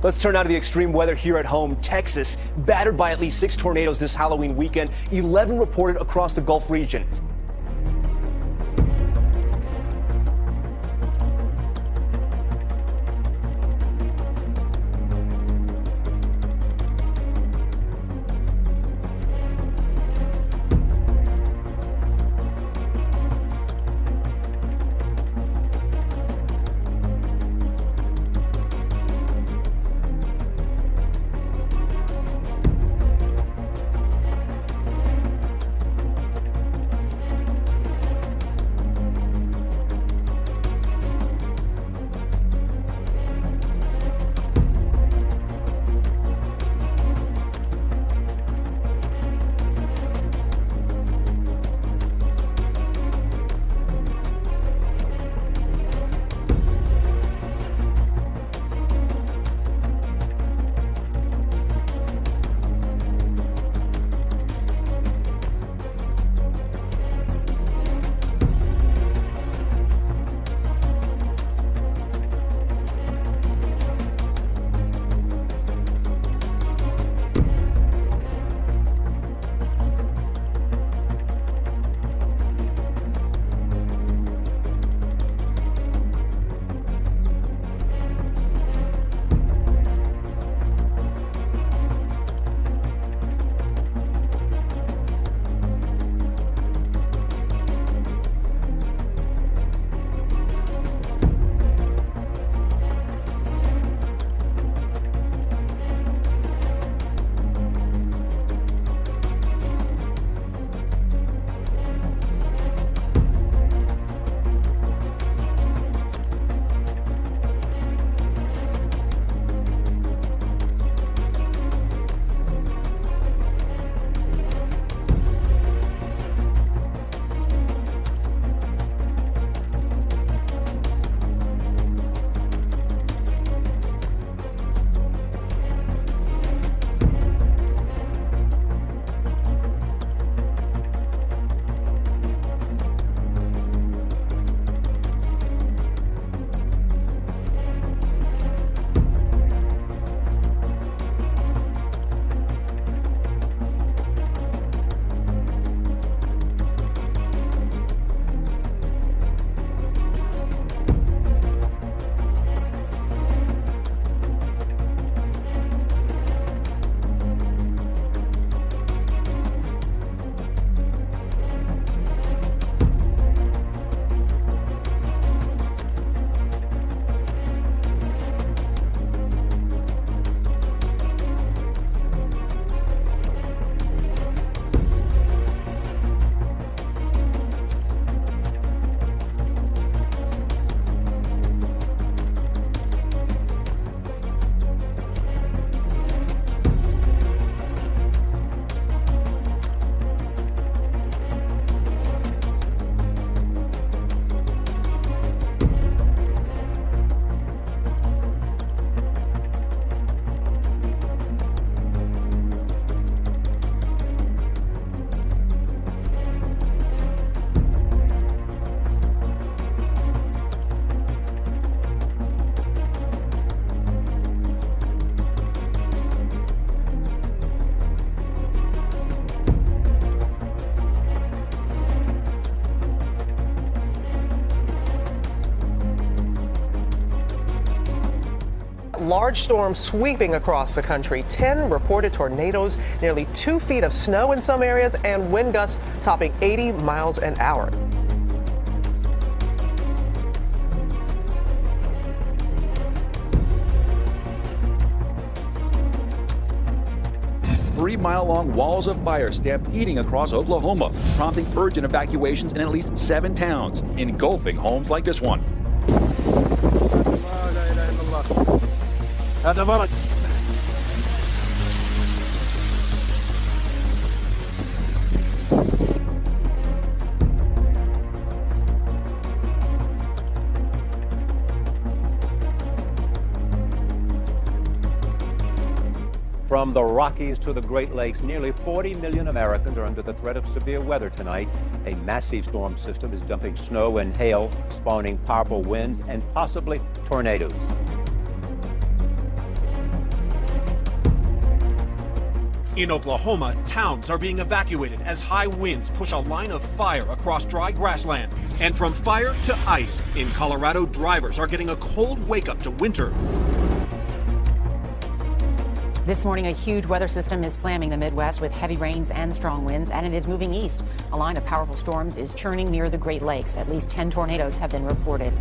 Let's turn now to the extreme weather here at home. Texas, battered by at least 6 tornadoes this Halloween weekend, 11 reported across the Gulf region. Large storms sweeping across the country, 10 reported tornadoes, nearly 2 feet of snow in some areas, and wind gusts topping 80 miles an hour. Three-mile-long walls of fire stampeding across Oklahoma, prompting urgent evacuations in at least 7 towns, engulfing homes like this one. From the Rockies to the Great Lakes, nearly 40 million Americans are under the threat of severe weather tonight. A massive storm system is dumping snow and hail, spawning powerful winds and possibly tornadoes. In Oklahoma, towns are being evacuated as high winds push a line of fire across dry grassland. And from fire to ice, in Colorado, drivers are getting a cold wake-up to winter. This morning, a huge weather system is slamming the Midwest with heavy rains and strong winds, and it is moving east. A line of powerful storms is churning near the Great Lakes. At least 10 tornadoes have been reported.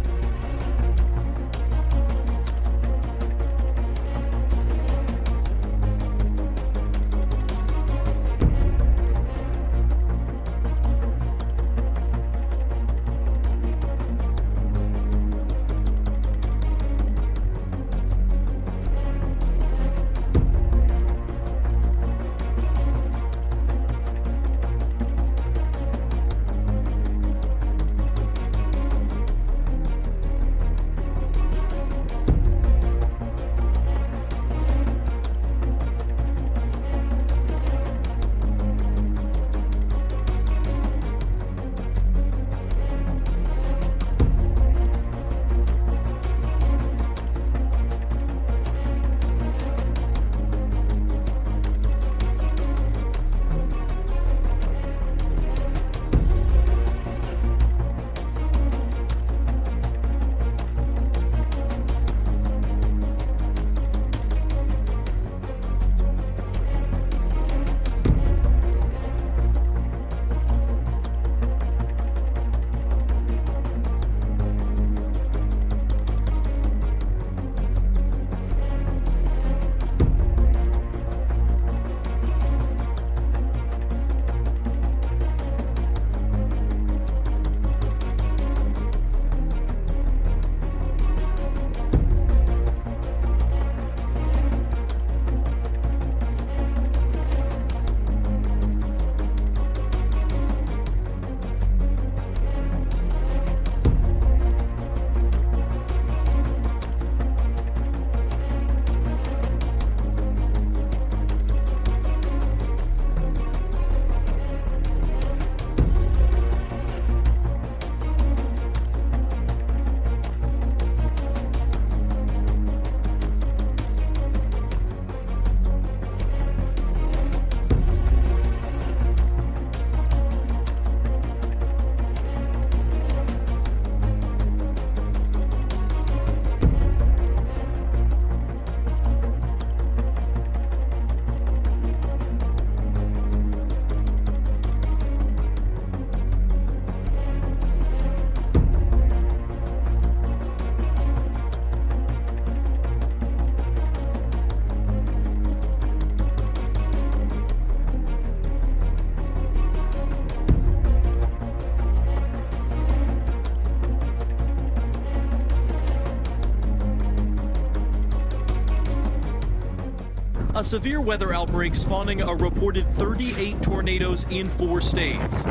A severe weather outbreak spawning a reported 38 tornadoes in 4 states.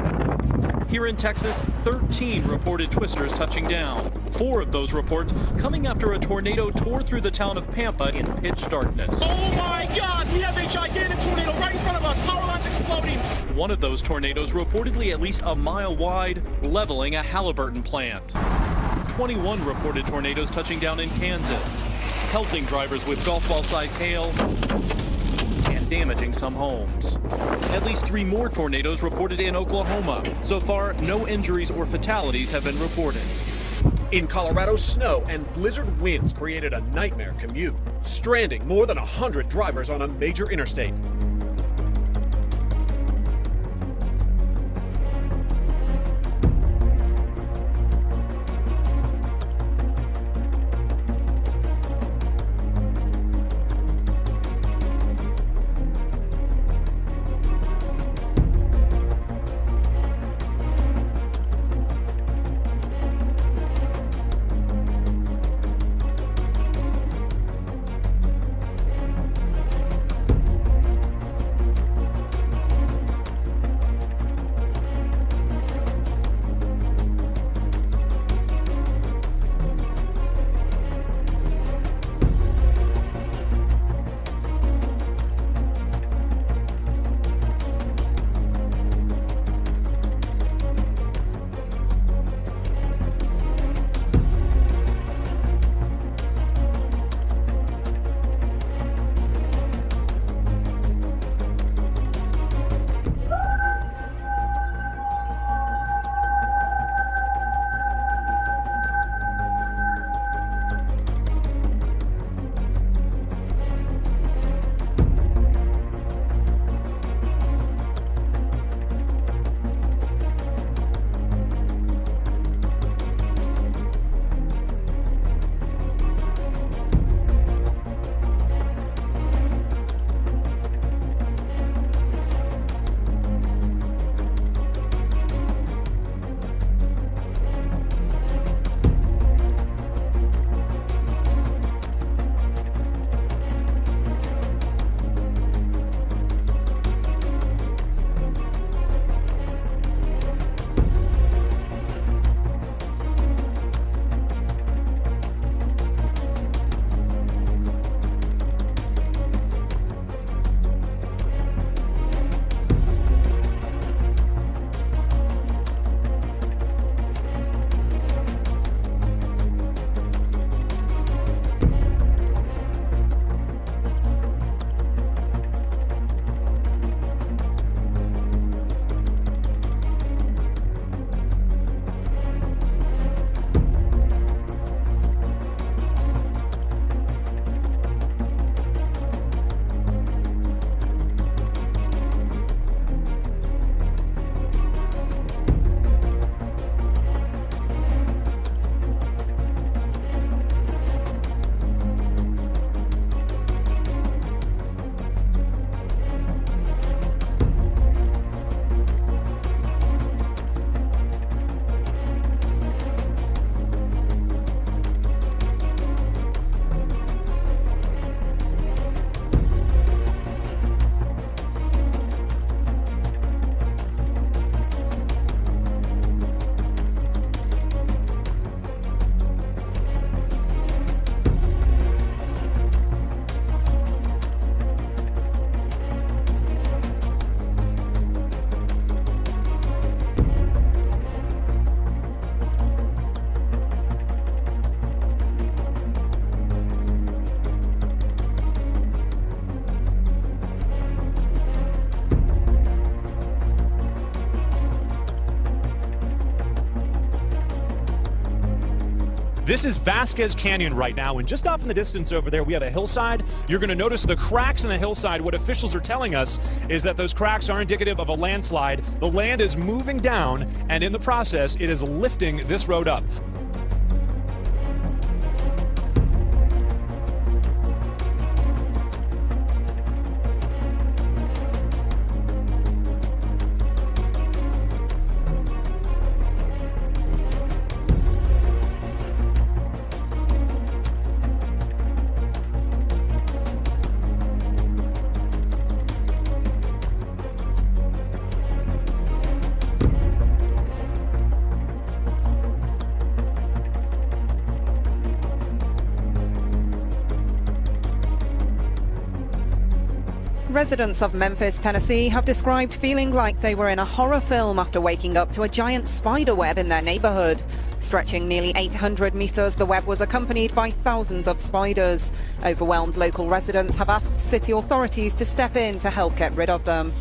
Here in Texas, 13 reported twisters touching down. 4 of those reports coming after a tornado tore through the town of Pampa in pitch darkness. Oh my God, we have a gigantic tornado right in front of us. Power lines exploding. One of those tornadoes reportedly at least a mile wide, leveling a Halliburton plant. 21 reported tornadoes touching down in Kansas, pelting drivers with golf ball-sized hail and damaging some homes. At least 3 more tornadoes reported in Oklahoma. So far, no injuries or fatalities have been reported. In Colorado, snow and blizzard winds created a nightmare commute, stranding more than 100 drivers on a major interstate. This is Vasquez Canyon right now, and just off in the distance over there, we have a hillside. You're going to notice the cracks in the hillside. What officials are telling us is that those cracks are indicative of a landslide. The land is moving down, and in the process, it is lifting this road up. Residents of Memphis, Tennessee have described feeling like they were in a horror film after waking up to a giant spider web in their neighborhood. Stretching nearly 800 meters, the web was accompanied by thousands of spiders. Overwhelmed local residents have asked city authorities to step in to help get rid of them.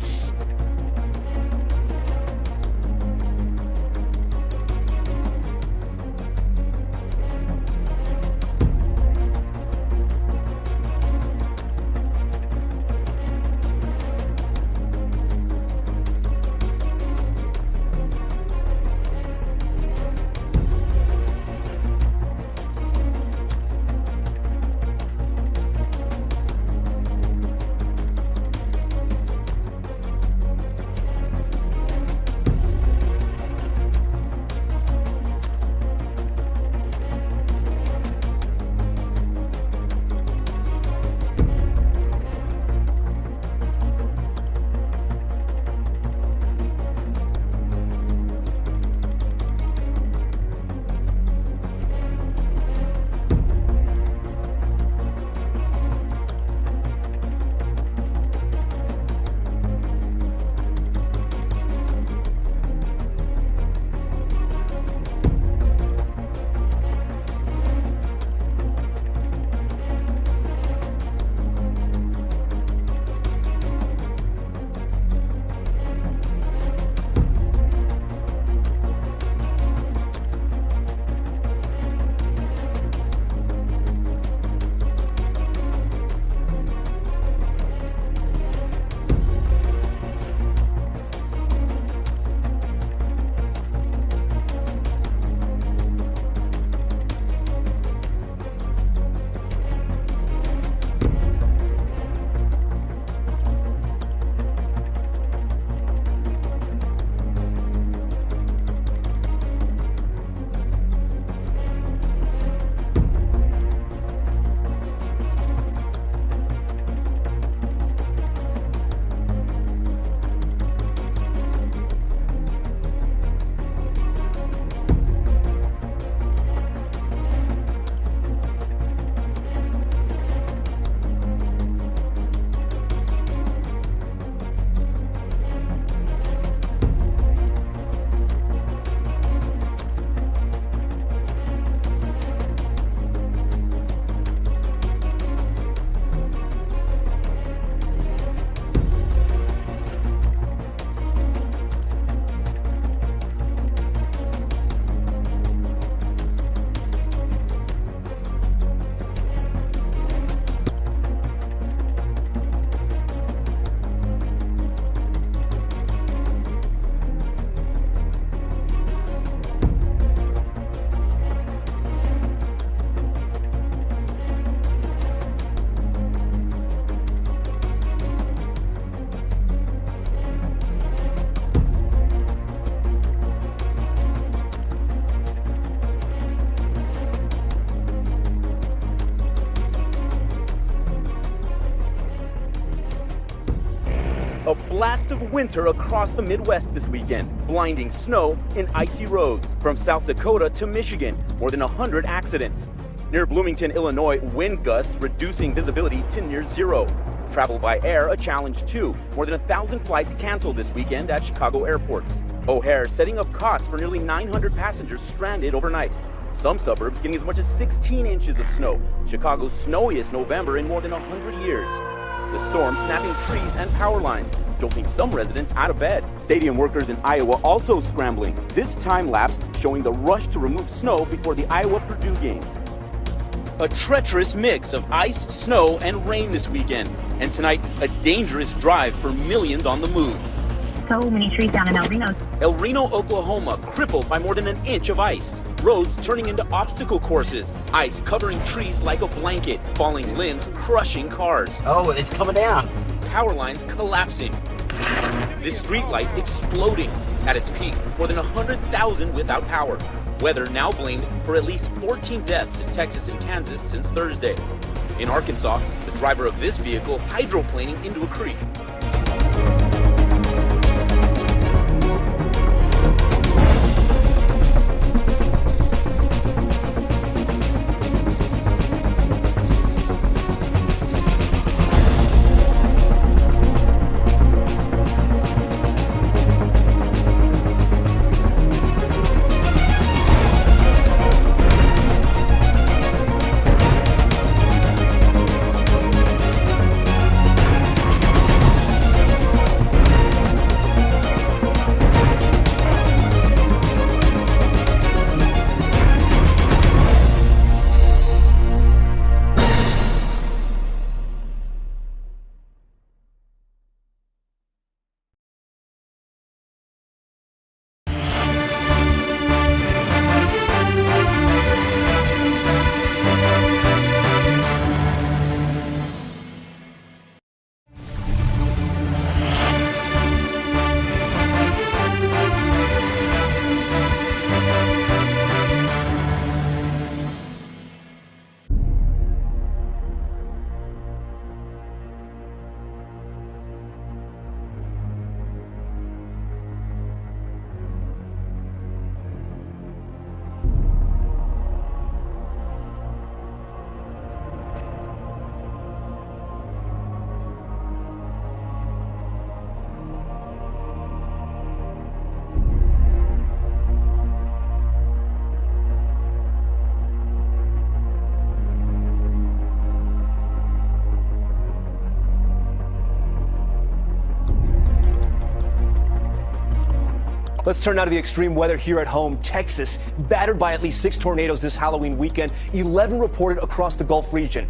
A blast of winter across the Midwest this weekend. Blinding snow and icy roads. From South Dakota to Michigan, more than 100 accidents. Near Bloomington, Illinois, wind gusts reducing visibility to near zero. Travel by air a challenge too. More than 1,000 flights canceled this weekend at Chicago airports. O'Hare setting up cots for nearly 900 passengers stranded overnight. Some suburbs getting as much as 16 inches of snow. Chicago's snowiest November in more than 100 years. The storm snapping trees and power lines. jolting some residents out of bed. Stadium workers in Iowa also scrambling, this time lapse showing the rush to remove snow before the Iowa-Purdue game. A treacherous mix of ice, snow, and rain this weekend. And tonight, a dangerous drive for millions on the move. So many trees down in El Reno. El Reno, Oklahoma, crippled by more than an inch of ice. Roads turning into obstacle courses. Ice covering trees like a blanket. Falling limbs crushing cars. Oh, it's coming down. Power lines collapsing. This street light exploding. At its peak, more than 100,000 without power. Weather now blamed for at least 14 deaths in Texas and Kansas since Thursday. In Arkansas, the driver of this vehicle hydroplaning into a creek. Let's turn now to the extreme weather here at home. Texas, battered by at least 6 tornadoes this Halloween weekend, 11 reported across the Gulf region.